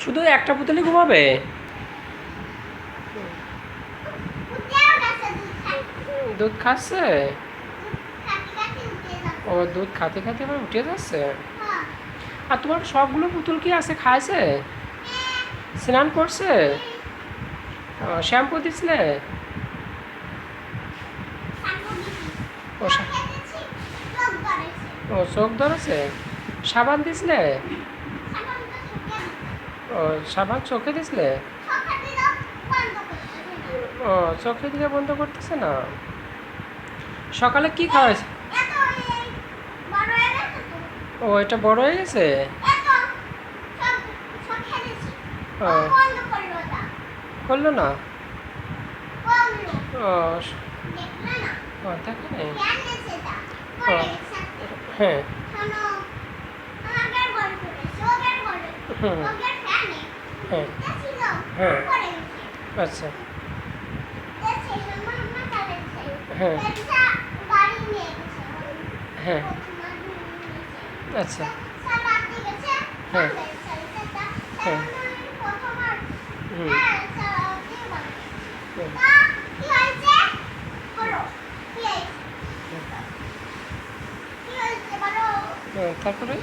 শুধু একটা পুতুলই ঘুমাবে? দুধ খাচ্ছে? ও দুধ খাতে খাতে আবার উঠে যাচ্ছে। আর তোমার সবগুলো পুতুল কি আছে, খাইছে? স্নান করছে? শ্যাম্পু দিছিলে? ও ও চোখ ধরেছে? সাবান দিছিলে? ও সাবান চোখে দিছিলে? ও চোখে দিলে বন্ধ করতেছে না। সকালে কি খাওয়াইছে? ও এটা বড় হয়ে গেছে? ও করলো না? ও ও দেখে নেই। ও হ্যাঁ হুম হ্যাঁ হ্যাঁ আচ্ছা হ্যাঁ হ্যাঁ আচ্ছা হ্যাঁ হ্যাঁ হুম তারপরে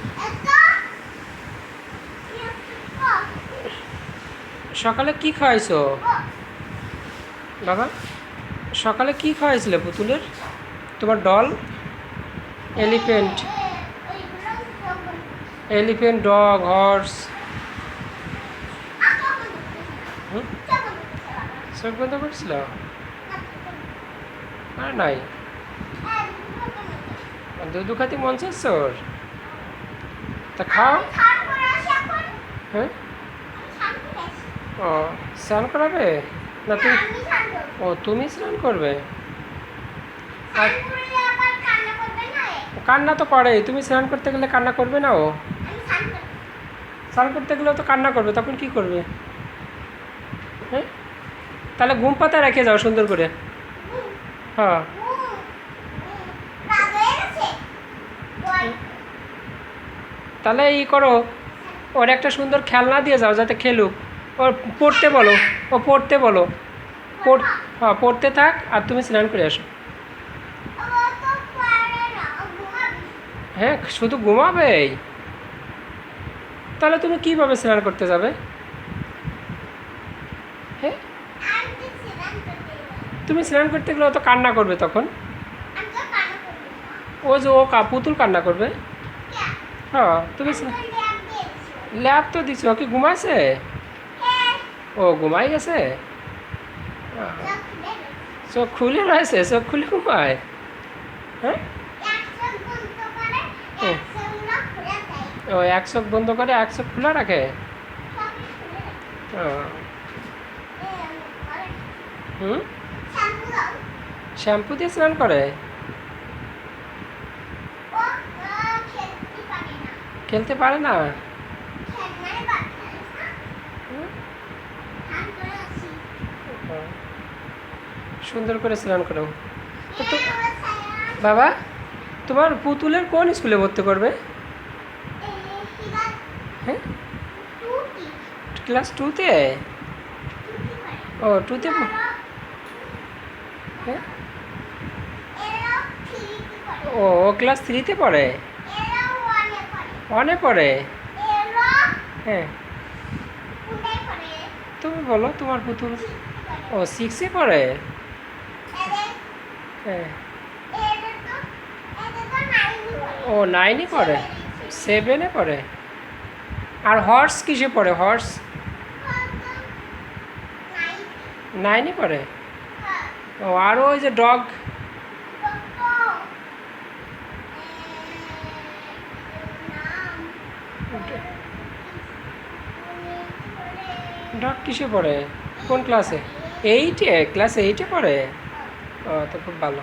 সকালে কি খাওয়াইছো বাবা? সকালে কি খাওয়াইছিলে পুতুলের? তোমার doll? Elephant? Elephant, dog, horse? চোখ বন্ধ করছিল? আর নাই? দুধ খাতে মন চাচ্ছে ওর? তা খাও। হ্যাঁ ও স্নান করাবে না তুমি? ও তুমি স্নান করবে? আর কান্না তো করে, তুমি স্নান করতে গেলে কান্না করবে না? ও স্নান করতে গেলেও তো কান্না করবে, তখন কি করবে? হ্যাঁ তাহলে ঘুম পাতা রেখে যাও সুন্দর করে। হ্যাঁ তাহলে ই করো, ওর একটা সুন্দর খেলনা দিয়ে যাও যাতে খেলুক। ওর পড়তে বলো, ও পড়তে বলো। হ্যাঁ পড়তে থাক আর তুমি স্নান করে আসো। হ্যাঁ শুধু ঘুমাবেই? তাহলে তুমি কীভাবে স্নান করতে যাবে? হ্যাঁ তুমি স্নান করতে গেলে ও তো কান্না করবে তখন। ও যে ও পুতুল কান্না করবে। হ্যাঁ তুমি ল্যাব তো দিছো, কি ঘুমাইছে? ও ঘুমাই গেছে? চোখ খুলে রয়েছে, চোখ খুলে ঘুমায়? হ্যাঁ ও এক চোখ বন্ধ করে এক চোখ খোলা রাখে? ও হুম শ্যাম্পু দিয়ে স্নান করে? খেলতে পারে না? সুন্দর করে স্নান করো। বাবা তোমার পুতুলের কোন স্কুলে ভর্তি করবে? হ্যাঁ ক্লাস 2-তে? ও 2-তে? হ্যাঁ ও ও ক্লাস 3-তে পড়ে? 1-এ পড়ে? হ্যাঁ তুমি বলো তোমার পুতুল। ও 6-এ পড়ে? হ্যাঁ ও 9-এ পড়ে? 7-এ পড়ে? আর হর্স কিসে পড়ে? হর্স 9-এ পড়ে? ও আর ওই যে ডগ? ডগ কিসে পড়ে? কোন ক্লাসে? 8-এ? ক্লাস 8-এ পড়ে? ও তো খুব ভালো।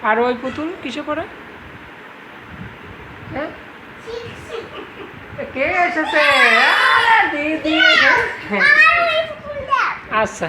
আর ওই পুতুল কিসে পড়ে? হ্যাঁ কে এসেছে? দিদি। আচ্ছা